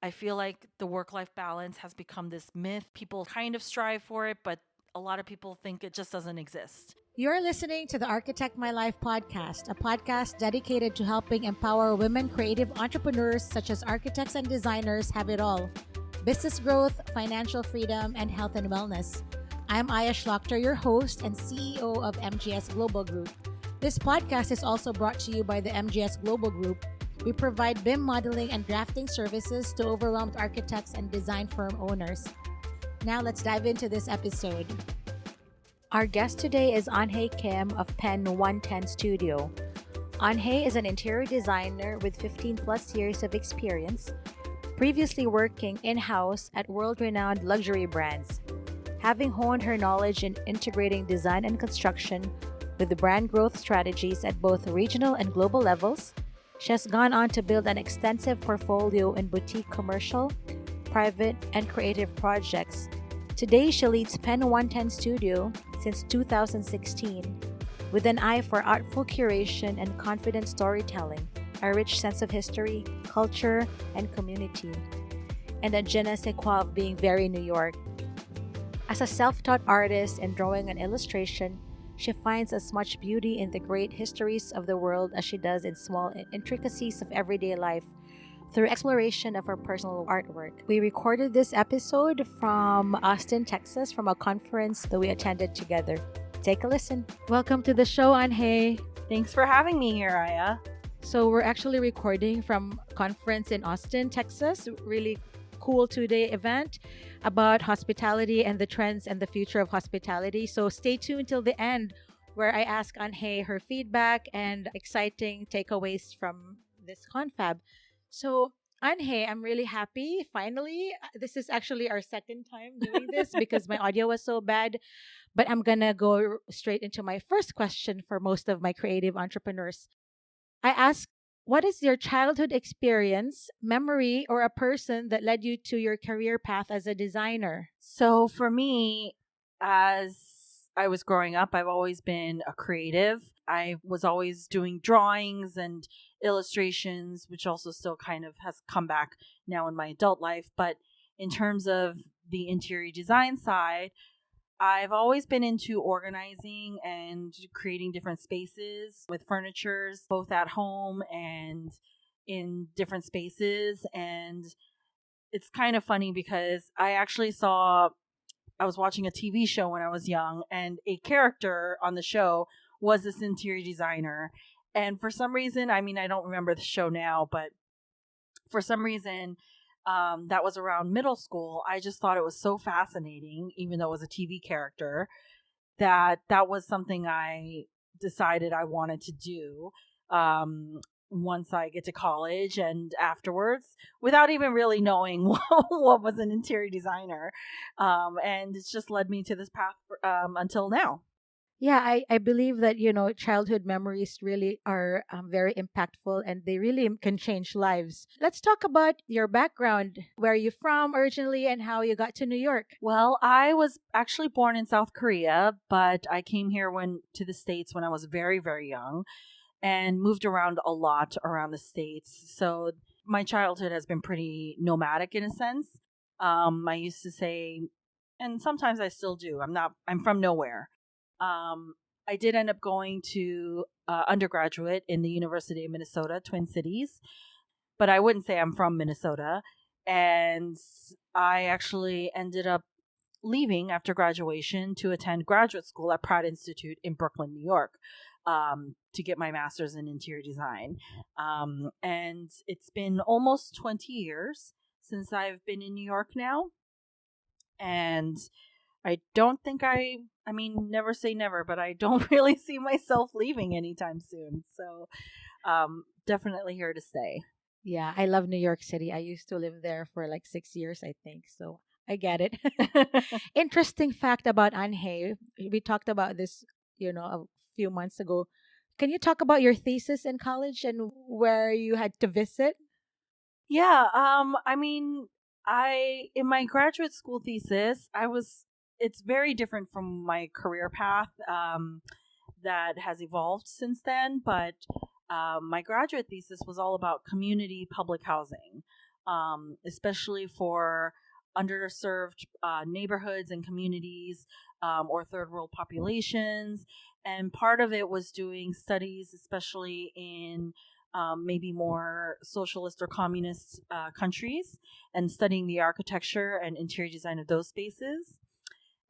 I feel like the work life balance has become this myth. People kind of strive for it, but a lot of people think it just doesn't exist. You're listening to the Architect My Life podcast, a podcast dedicated to helping empower women creative entrepreneurs such as architects and designers have it all: business growth, financial freedom, and health and wellness. I'm Shlachter, your host and CEO of MGS Global Group. This podcast is also brought to you by the MGS Global Group. We provide BIM modeling and drafting services to overwhelmed architects and design firm owners. Now let's dive into this episode. Our guest today is EunHea Kim of Pen110 Studio. EunHea is an interior designer with 15 plus years of experience, previously working in-house at world-renowned luxury brands. Having honed her knowledge in integrating design and construction with the brand growth strategies at both regional and global levels, she has gone on to build an extensive portfolio in boutique commercial, private, and creative projects. Today, she leads Pen110 Studio since 2016, with an eye for artful curation and confident storytelling, a rich sense of history, culture, and community, and a je ne sais quoi of being very New York. As a self-taught artist in drawing and illustration, she finds as much beauty in the great histories of the world as she does in small intricacies of everyday life through exploration of her personal artwork. We recorded this episode from Austin, Texas, from a conference that we attended together. Take a listen. Welcome to the show, EunHea. Thanks for having me here, Aya. So we're actually recording from a conference in Austin, Texas. Really cool 2-day event about hospitality and the trends and the future of hospitality. So stay tuned till the end, where I ask EunHea her feedback and exciting takeaways from this confab. So EunHea, I'm really happy. Finally, this is actually our second time doing this because my audio was so bad. But I'm gonna go straight into my first question for most of my creative entrepreneurs. I ask, what is your childhood experience, memory, or a person that led you to your career path as a designer? So for me, as I was growing up, I've always been a creative. I was always doing drawings and illustrations, which also still kind of has come back now in my adult life. But in terms of the interior design side, I've always been into organizing and creating different spaces with furnitures, both at home and in different spaces. And it's kind of funny because I was watching a TV show when I was young, and a character on the show was this interior designer. And for some reason, I mean, I don't remember the show now, but for some reason, that was around middle school. I just thought it was so fascinating, even though it was a TV character, that was something I decided I wanted to do. Once I get to college and afterwards, without even really knowing what was an interior designer. And it's just led me to this path until now. Yeah, I believe that, childhood memories really are very impactful and they really can change lives. Let's talk about your background. Where are you from originally and how you got to New York? Well, I was actually born in South Korea, but I came here to the States when I was very, very young and moved around a lot around the States. So my childhood has been pretty nomadic in a sense. I used to say, and sometimes I still do, I'm from nowhere. I did end up going to undergraduate in the University of Minnesota, Twin Cities, but I wouldn't say I'm from Minnesota. And I actually ended up leaving after graduation to attend graduate school at Pratt Institute in Brooklyn, New York, to get my master's in interior design. And it's been almost 20 years since I've been in New York now. And I don't think never say never, but I don't really see myself leaving anytime soon. So, definitely here to stay. Yeah, I love New York City. I used to live there for like 6 years, I think. So I get it. Interesting fact about EunHea. We talked about this, a few months ago. Can you talk about your thesis in college and where you had to visit? Yeah, in my graduate school thesis, it's very different from my career path that has evolved since then, but my graduate thesis was all about community public housing. especially for underserved neighborhoods and communities, or third world populations. And part of it was doing studies, especially in maybe more socialist or communist countries, and studying the architecture and interior design of those spaces.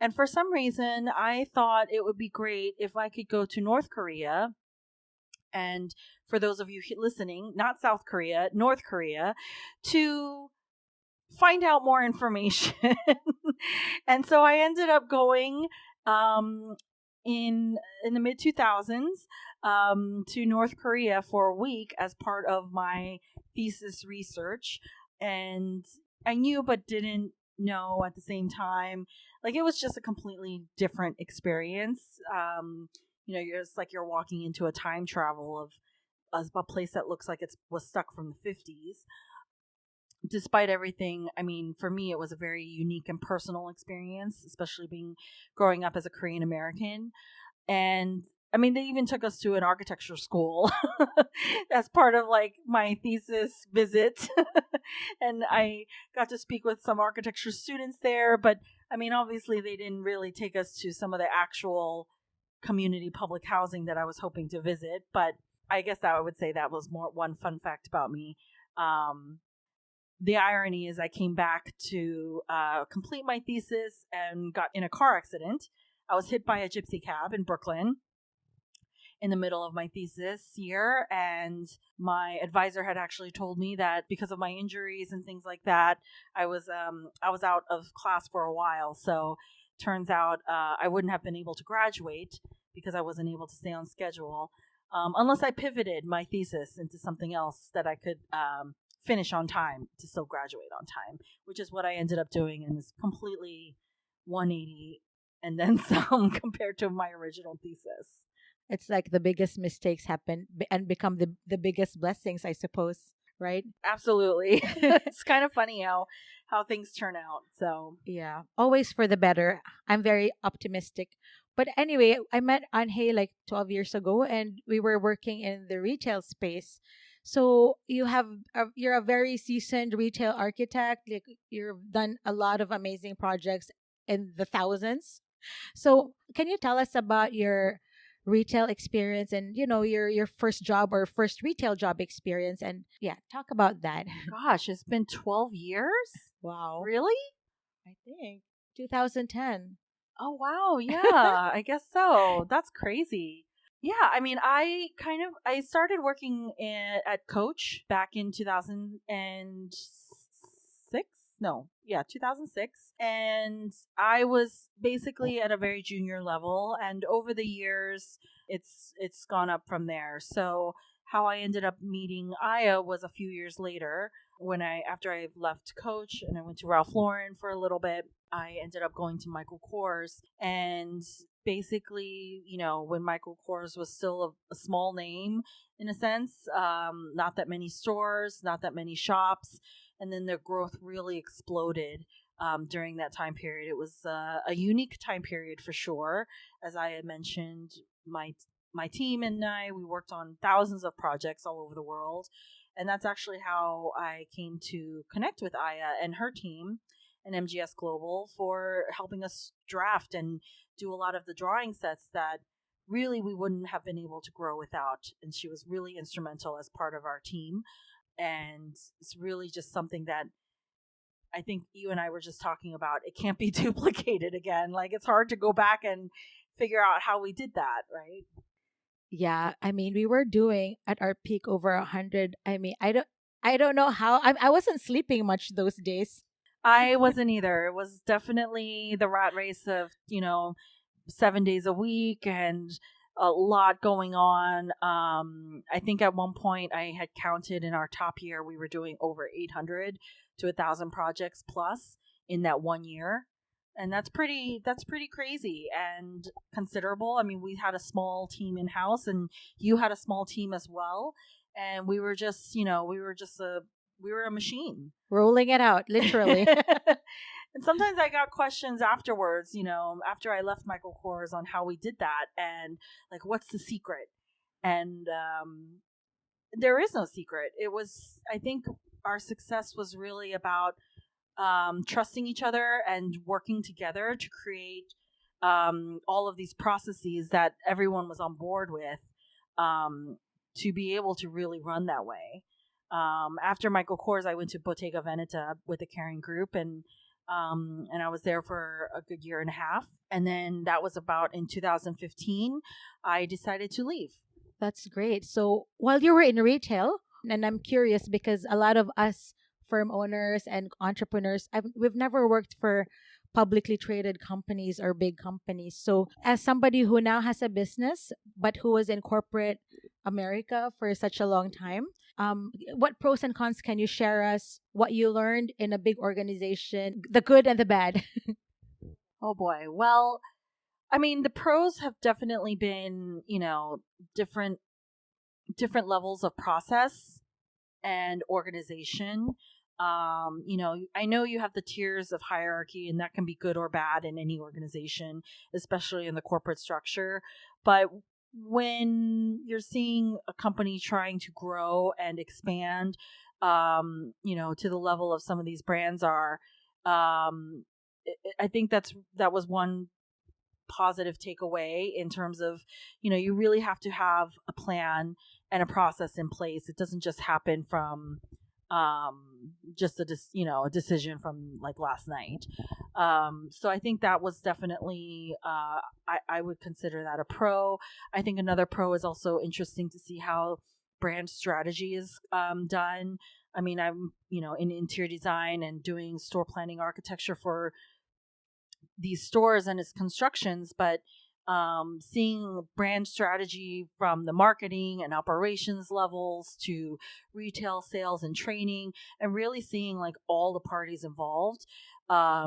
And for some reason, I thought it would be great if I could go to North Korea. And for those of you listening, not South Korea, North Korea, to find out more information. And so I ended up going in the mid 2000s to North Korea for a week as part of my thesis research. And I knew but didn't know at the same time. Like, it was just a completely different experience. It's like you're walking into a time travel of a place that looks like it was stuck from the 50s. Despite everything, I mean, for me, it was a very unique and personal experience, especially growing up as a Korean American. And I mean, they even took us to an architecture school as part of like my thesis visit. And I got to speak with some architecture students there. But I mean, obviously, they didn't really take us to some of the actual community public housing that I was hoping to visit. But I guess I would say that was more one fun fact about me. The irony is I came back to complete my thesis and got in a car accident. I was hit by a gypsy cab in Brooklyn in the middle of my thesis year, and my advisor had actually told me that because of my injuries and things like that, I was out of class for a while. So turns out I wouldn't have been able to graduate because I wasn't able to stay on schedule, unless I pivoted my thesis into something else that I could finish on time to still graduate on time, which is what I ended up doing, and is completely 180 and then some compared to my original thesis. It's like the biggest mistakes happen and become the biggest blessings, I suppose, right? Absolutely. It's kind of funny how things turn out. So yeah, always for the better. I'm very optimistic. But anyway, I met EunHea like 12 years ago, and we were working in the retail space. So you're a very seasoned retail architect. Like, you've done a lot of amazing projects in the thousands. So can you tell us about your retail experience and your first job or first retail job experience, and yeah, talk about that. Gosh, it's been 12 years? Wow. Really? I think 2010. Oh, wow. Yeah, I guess so. That's crazy. Yeah, I mean, I started working at Coach back in 2006. No, yeah, 2006. And I was basically at a very junior level. And over the years, it's gone up from there. So how I ended up meeting Aya was a few years later, after I left Coach and I went to Ralph Lauren for a little bit. I ended up going to Michael Kors, and basically, when Michael Kors was still a small name in a sense, not that many stores, not that many shops, and then their growth really exploded during that time period. It was a unique time period for sure. As I had mentioned, my team and we worked on thousands of projects all over the world, and that's actually how I came to connect with Aya and her team and MGS Global for helping us draft and do a lot of the drawing sets that really we wouldn't have been able to grow without. And she was really instrumental as part of our team. And it's really just something that I think you and I were just talking about. It can't be duplicated again. Like, it's hard to go back and figure out how we did that, right? Yeah, I mean, we were doing at our peak over 100. I mean, I don't know how. I wasn't sleeping much those days. I wasn't either. It was definitely the rat race of, 7 days a week and a lot going on. I think at one point I had counted in our top year, we were doing over 800 to 1,000 projects plus in that 1 year. And that's pretty crazy and considerable. I mean, we had a small team in house, and you had a small team as well. And we were just, we were a machine. Rolling it out, literally. And sometimes I got questions afterwards, after I left Michael Kors, on how we did that and like, what's the secret? And there is no secret. It was, I think, our success was really about trusting each other and working together to create all of these processes that everyone was on board with, to be able to really run that way. After Michael Kors, I went to Bottega Veneta with a Caring Group, and I was there for a good year and a half. And then that was about in 2015, I decided to leave. That's great. So while you were in retail, and I'm curious because a lot of us firm owners and entrepreneurs, we've never worked for publicly traded companies or big companies. So as somebody who now has a business, but who was in corporate America for such a long time, what pros and cons can you share us? What you learned in a big organization, the good and the bad? Oh boy. Well, I mean, the pros have definitely been, different levels of process and organization. I know you have the tiers of hierarchy, and that can be good or bad in any organization, especially in the corporate structure. But when you're seeing a company trying to grow and expand, to the level of some of these brands are, I think that was one positive takeaway in terms of, you really have to have a plan and a process in place. It doesn't just happen from just a decision from like last night. So I think that was definitely I would consider that a pro. I think another pro is also interesting to see how brand strategy is done. I mean, I'm in interior design and doing store planning architecture for these stores and its constructions, but seeing brand strategy from the marketing and operations levels to retail sales and training, and really seeing like all the parties involved, I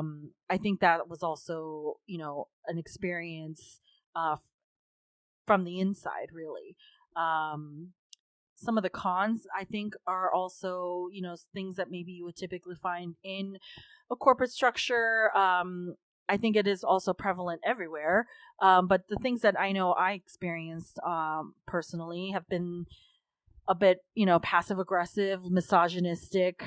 think that was also an experience from the inside, really. Some of the cons, I think, are also things that maybe you would typically find in a corporate structure. I think it is also prevalent everywhere. But the things that I know I experienced personally have been a bit, passive aggressive, misogynistic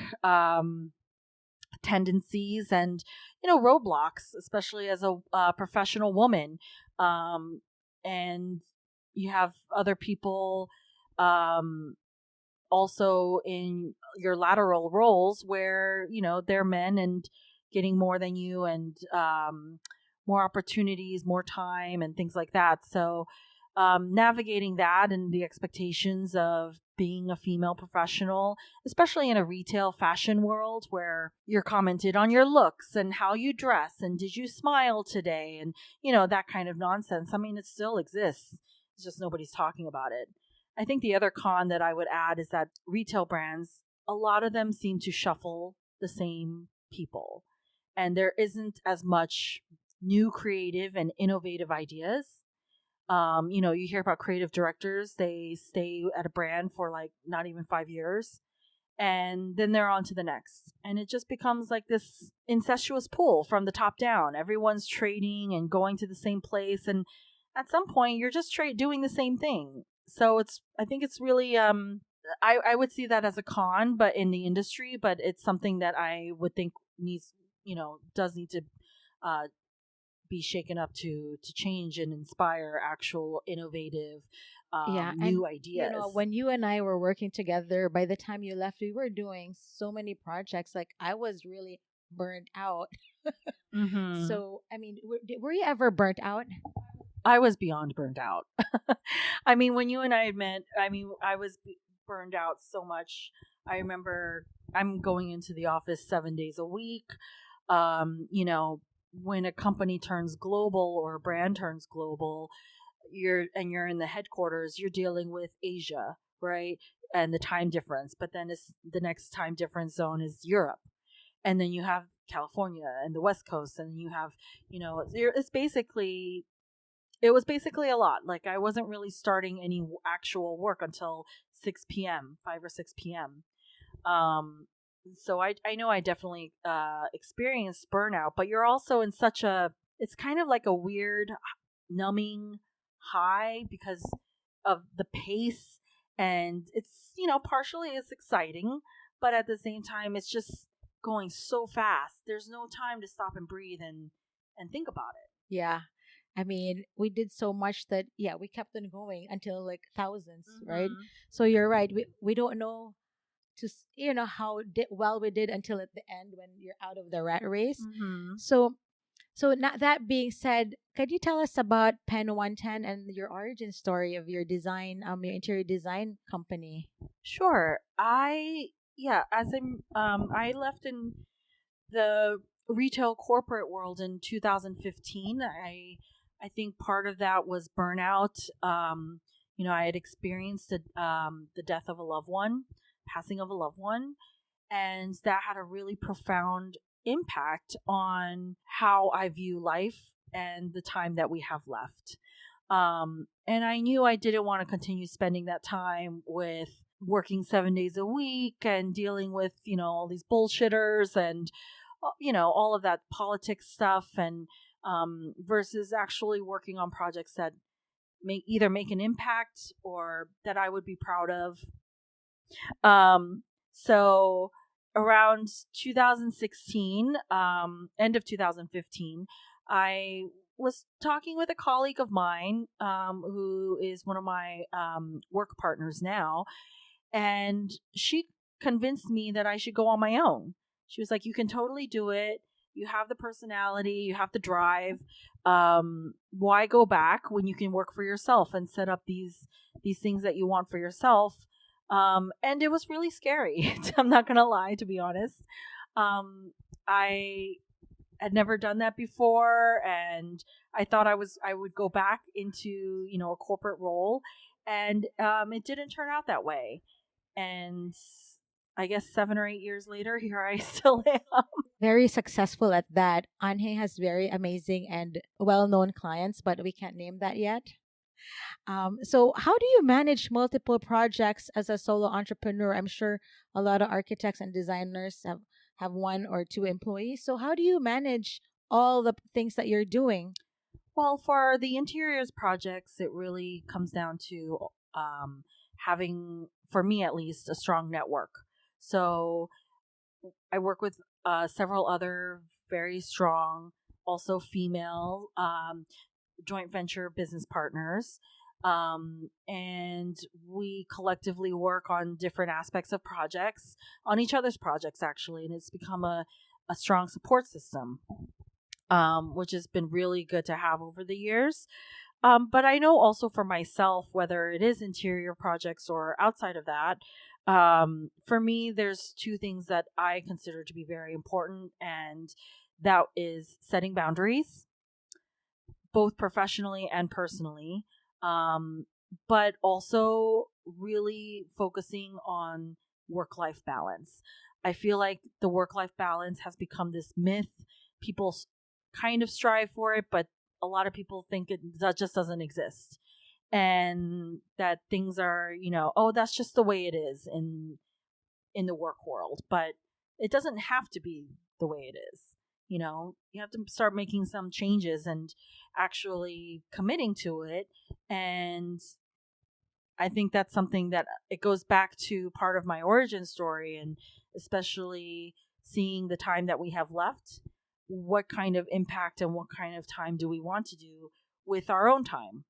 tendencies, and roadblocks, especially as a professional woman. And you have other people also in your lateral roles where they're men and getting more than you, and more opportunities, more time, and things like that. So navigating that and the expectations of being a female professional, especially in a retail fashion world where you're commented on your looks and how you dress and did you smile today, and that kind of nonsense. I mean, it still exists. It's just nobody's talking about it. I think the other con that I would add is that retail brands, a lot of them seem to shuffle the same people, and there isn't as much new creative and innovative ideas. You hear about creative directors, they stay at a brand for like not even 5 years, and then they're on to the next. And it just becomes like this incestuous pool from the top down. Everyone's trading and going to the same place, and at some point you're just doing the same thing. So I think it's really I would see that as a con, but in the industry, but it's something that I would think does need to be shaken up to change and inspire actual innovative Yeah, and new ideas. when you and I were working together, by the time you left, we were doing so many projects. Like I was really burnt out. Mm-hmm. So, I mean, were you ever burnt out? I was beyond burned out. I mean, when you and I had met, I mean, I was burned out so much. I remember I'm going into the office 7 days a week. When a company turns global or a brand turns global, you're in the headquarters, you're dealing with Asia, right? And the time difference. But then the next time difference zone is Europe. And then you have California and the West Coast, and you have, it was basically a lot. Like I wasn't really starting any actual work until 6 p.m., 5 or 6 p.m. So I know I definitely experienced burnout, but you're also in it's kind of like a weird numbing high because of the pace, and it's, partially it's exciting, but at the same time, it's just going so fast. There's no time to stop and breathe and think about it. Yeah. I mean, we did so much that, yeah, we kept on going until like thousands, right? Mhm. So you're right. We don't know how well we did until at the end when you're out of the rat race. Mhm. So, not that being said, could you tell us about Pen110 and your origin story of your design, your interior design company? Sure. I left in the retail corporate world in 2015. I think part of that was burnout. I had experienced the death of a loved one, passing of a loved one, and that had a really profound impact on how I view life and the time that we have left. And I knew I didn't want to continue spending that time with working 7 days a week and dealing with, all these bullshitters and, all of that politics stuff, and versus actually working on projects that either make an impact or that I would be proud of. So around 2016, end of 2015, I was talking with a colleague of mine, who is one of my work partners now, and she convinced me that I should go on my own. She was like, "You can totally do it. You have the personality, you have the drive. Why go back when you can work for yourself and set up these things that you want for yourself?" And it was really scary. I'm not gonna lie, to be honest. I had never done that before, and I thought I would go back into a corporate role, and it didn't turn out that way. And I guess 7 or 8 years later, here I still am. Very successful at that. Anhe has very amazing and well-known clients, but we can't name that yet. So, how do you manage multiple projects as a solo entrepreneur? I'm sure a lot of architects and designers have one or two employees. So, how do you manage all the things that you're doing? Well, for the interiors projects, it really comes down to having, for me at least, a strong network. So I work with several other very strong, also female joint venture business partners. And we collectively work on different aspects of projects, on each other's projects, actually. And it's become a strong support system, which has been really good to have over the years. But I know also for myself, whether it is interior projects or outside of that, for me, there's two things that I consider to be very important, and that is setting boundaries, both professionally and personally, but also really focusing on work-life balance. I feel like the work-life balance has become this myth. People kind of strive for it, but a lot of people think that just doesn't exist, and that things are, oh, that's just the way it is in the work world. But it doesn't have to be the way it is. You have to start making some changes and actually committing to it. And I think that's something that it goes back to part of my origin story, and especially seeing the time that we have left. What kind of impact and what kind of time do we want to do with our own time,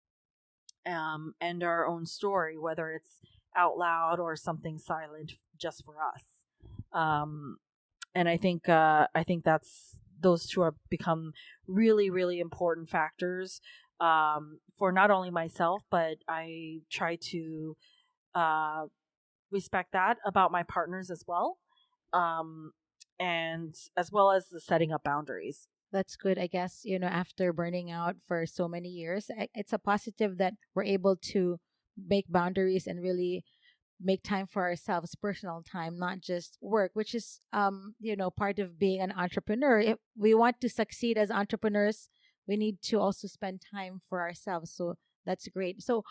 and our own story, whether it's out loud or something silent just for us. And I think that's those two are become really, really important factors, for not only myself, but I try to uh, respect that about my partners as well, and as well as the setting up boundaries. That's good. I guess, after burning out for so many years, it's a positive that we're able to make boundaries and really make time for ourselves, personal time, not just work, which is, part of being an entrepreneur. If we want to succeed as entrepreneurs, we need to also spend time for ourselves. So that's great. So,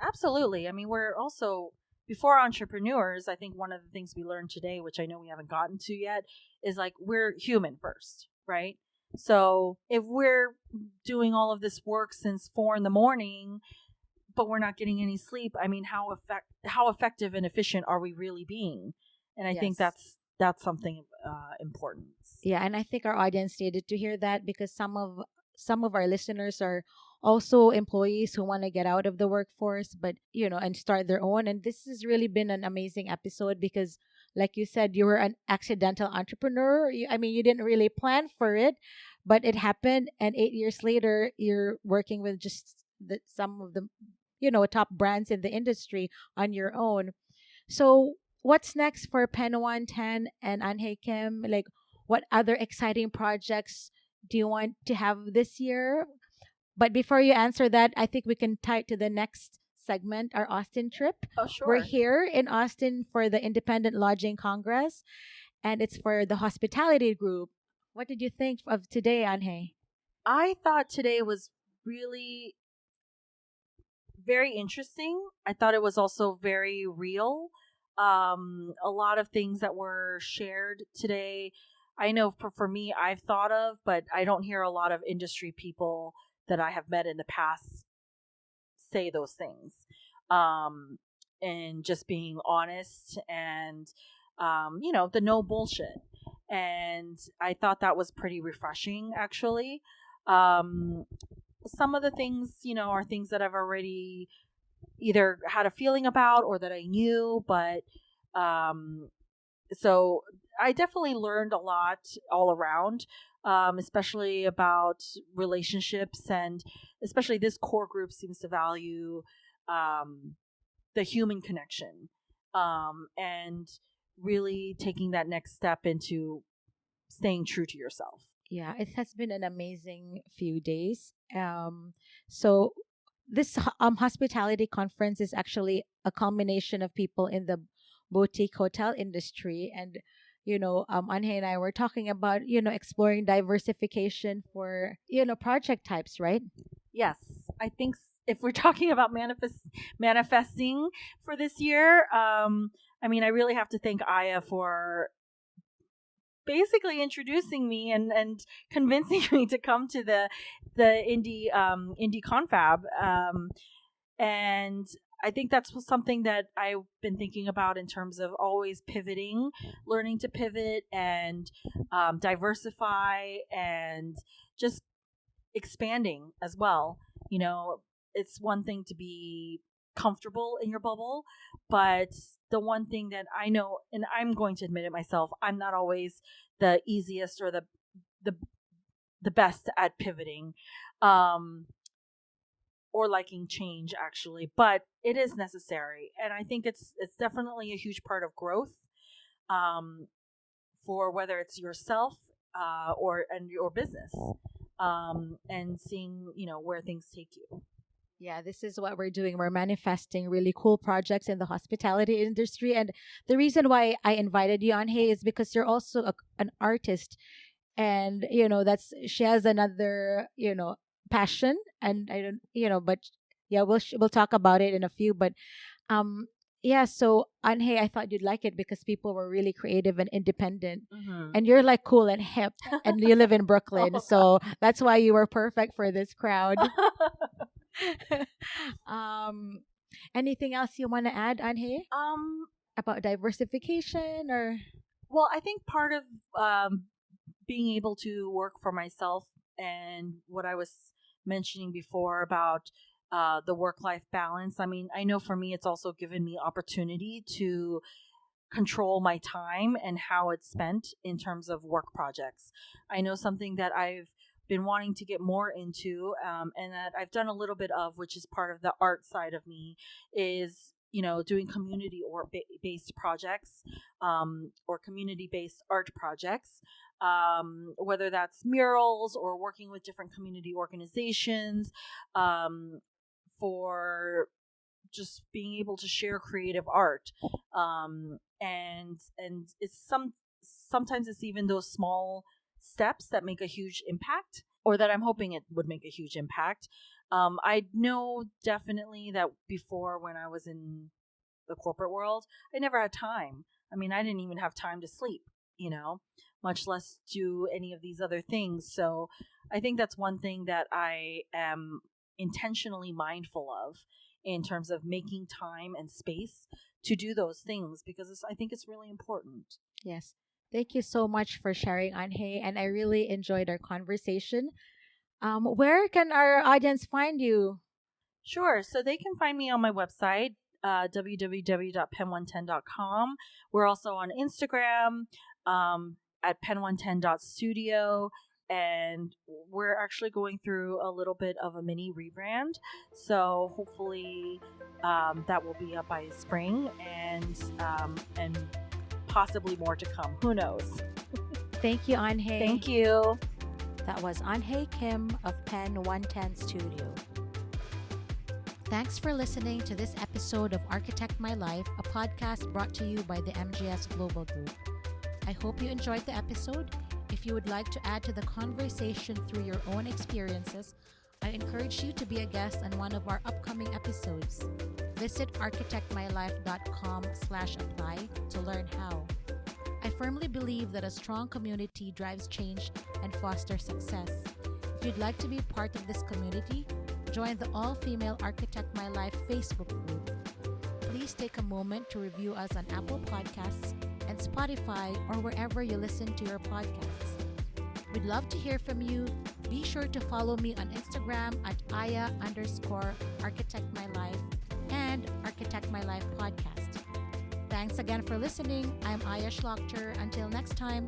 Absolutely. I mean, we're also, before entrepreneurs, I think one of the things we learned today, which I know we haven't gotten to yet, is like we're human first, right? So if we're doing all of this work since 4 in the morning, but we're not getting any sleep, I mean, how effective and efficient are we really being? And I think Yes. that's something important. Yeah, and I think our audience needed to hear that because some of our listeners are also employees who want to get out of the workforce, but and start their own. And this has really been an amazing episode because, like you said, you were an accidental entrepreneur. I mean, you didn't really plan for it, but it happened, and 8 years later, you're working with just some of the top brands in the industry on your own. So, what's next for Pen110 and EunHea Kim? Like, what other exciting projects do you want to have this year? But before you answer that, I think we can tie it to the next segment, our Austin trip. Oh, We're sure. here in Austin for the Independent Lodging Congress, and it's for the hospitality group. What did you think of today, EunHea? I thought today was really very interesting. I thought it was also very real. A lot of things that were shared today, I know for me, I've thought of, but I don't hear a lot of industry people that I have met in the past say those things. Um, and just being honest and, the no bullshit. And I thought that was pretty refreshing, actually. Um, some of the things, are things that I've already either had a feeling about or that I knew, but um, so I definitely learned a lot all around, especially about relationships, and especially this core group seems to value um, the human connection, and really taking that next step into staying true to yourself. Yeah, it has been an amazing few days. So this hospitality conference is actually a combination of people in the boutique hotel industry, and Anhe and I were talking about exploring diversification for project types, right? Yes, I think if we're talking about manifesting for this year, I mean, I really have to thank Aya for basically introducing me and convincing me to come to the indie confab, and I think that's something that I've been thinking about in terms of always pivoting, learning to pivot and diversify, and just expanding as well. It's one thing to be comfortable in your bubble, but the one thing that I know, and I'm going to admit it myself, I'm not always the easiest or the the best at pivoting, um, or liking change, actually, but it is necessary, and I think it's definitely a huge part of growth, um, for whether it's yourself, or and your business, and seeing where things take you. Yeah, this is what we're doing. We're manifesting really cool projects in the hospitality industry. And the reason why I invited you on, Hey, is because you're also an artist. And, that's, she has another, passion. And I don't, but yeah, we'll talk about it in a few. But, um, yeah, so Anhe, I thought you'd like it because people were really creative and independent. Mm-hmm. And you're like cool and hip, and you live in Brooklyn. Oh, So that's why you were perfect for this crowd. um, anything else you want to add, Anhe, um, about diversification or? well, I think part of being able to work for myself, and what I was mentioning before about the work life balance. I mean, I know for me, it's also given me opportunity to control my time and how it's spent in terms of work projects. I know something that I've been wanting to get more into, and that I've done a little bit of, which is part of the art side of me, is doing community or based projects, or community based art projects, whether that's murals or working with different community organizations, for just being able to share creative art, and sometimes it's even those small steps that make a huge impact, or that I'm hoping it would make a huge impact. I know definitely that before, when I was in the corporate world, I never had time. I mean, I didn't even have time to sleep, much less do any of these other things. So I think that's one thing that I am intentionally mindful of, in terms of making time and space to do those things, because I think it's really important. Yes. Thank you so much for sharing, Anhe, and I really enjoyed our conversation. Where can our audience find you? Sure. So they can find me on my website, www.pen110.com. We're also on Instagram at pen110.studio. And we're actually going through a little bit of a mini rebrand. So hopefully that will be up by spring, and possibly more to come. Who knows? Thank you, Anhe. Thank you. That was EunHea Kim of Pen110 Studio. Thanks for listening to this episode of Architect My Life, a podcast brought to you by the MGS Global Group. I hope you enjoyed the episode. If you would like to add to the conversation through your own experiences, I encourage you to be a guest on one of our upcoming episodes. Visit architectmylife.com/apply to learn how. I firmly believe that a strong community drives change and fosters success. If you'd like to be part of this community, join the All-Female Architect My Life Facebook group. Please take a moment to review us on Apple Podcasts and Spotify or wherever you listen to your podcasts. We'd love to hear from you. Be sure to follow me on Instagram at aya_architectmylife and Architect My Life Podcast. Thanks again for listening. I'm Aya Shlachter. Until next time.